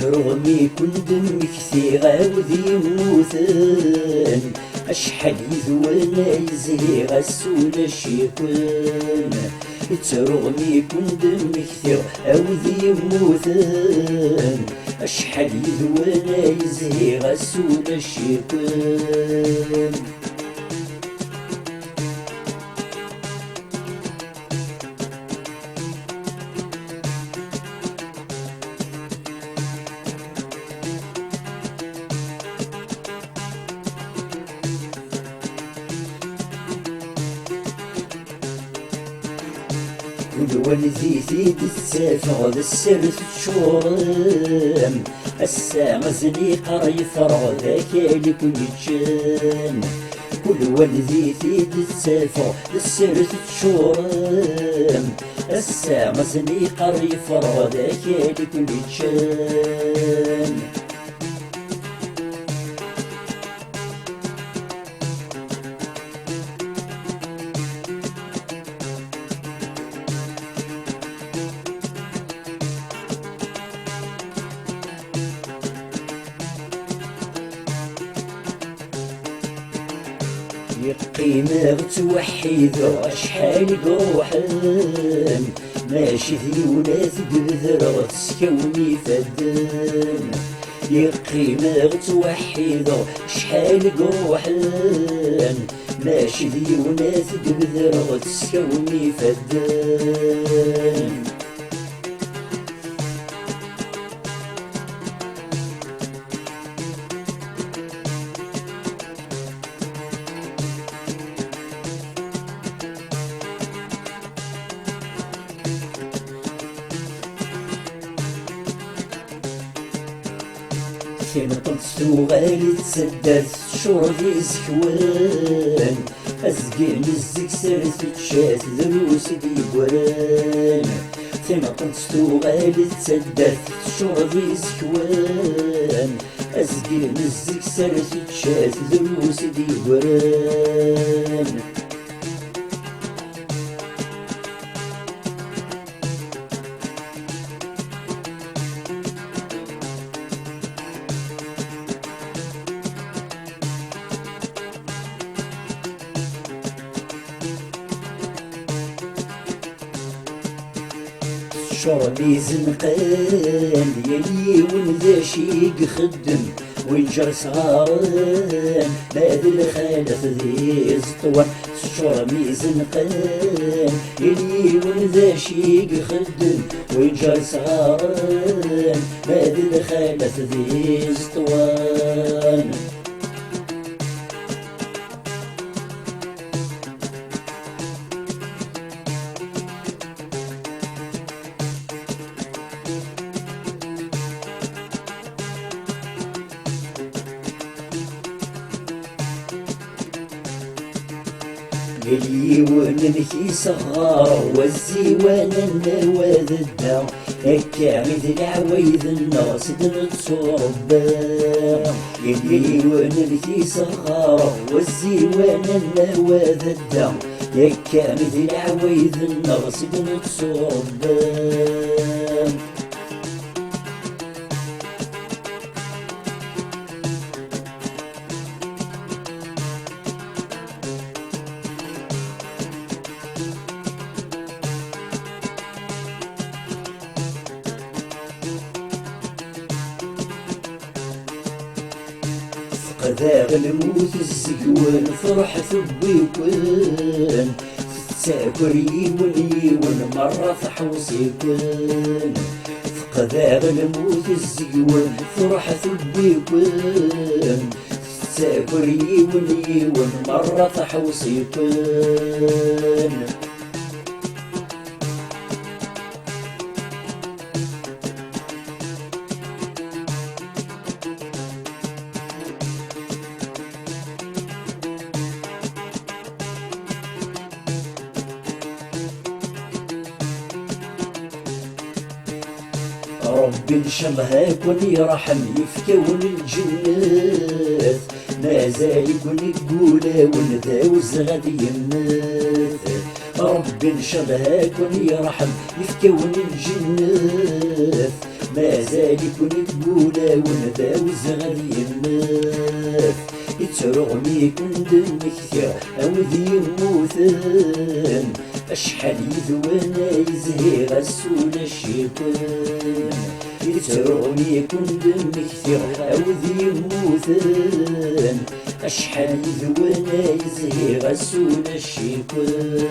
رغمي كون دمك في غاوذ يموثن أشحال يذوانا يزهي غسول الشيكون رغمي كون دمك في غاوذ يموثن أشحال يذوانا يزهي غسول الشيكون والذي في السافغ السر تشورم الساعة زنيقة يفرغ ذاك اللي كل يتشان كل والذي في السافغ السر تشورم الساعة زنيقة يفرغ ذاك اللي كل يتشان قيمة توحيدو أشحال قروحن ماشي ذيولات بذرة تسكوني فدن قيمة توحيدو أشحال قروحن ماشي ذيولات بذرة تسكوني فدن كيما طلتو غالي تسدات شربي زكوان أزقين الزك سرت تشات دروس ديوان كيما طلتو غالي تسدات شربي زكوان أزقين الزك سرت تشات دروس ديوان شربي زنقان يلي ونذاشيق خدم وينجر صغاران ماذا الخالف ذي زطوان شربي زنقان يلي ونذاشيق خدم وينجر صغاران ماذا الخالف ذي زطوان يلي ونمكي صغار والزيوان النواد الدار هكا مثل عوايد الناس نتصربا يلي ونمكي صغار والزيوان النواد الدار هكا مثل عوايد الناس نتصربا ذاغ الموت الزقوان فرحة بيكون تساكر يون مرة فحوص يكون فقذاغ الموت الزقوان فرحة بيكون تساكر يون مرة فحوص يكون ربي نشمهاك ونيرحم يفكون الجنات مازال يكون يقولا ونذاوز غادي يمات ربي نشمهاك ونيرحم يفكون الجنات مازال يكون يقولا ونذاوز غادي يمات يترغمي كون دم كثير او ذي يموتن اشحال يذوانا يزهي غسول الشيطان يترغمي كون دم كثير او ذي يموتن اشحال يذوانا يزهي غسول الشيطان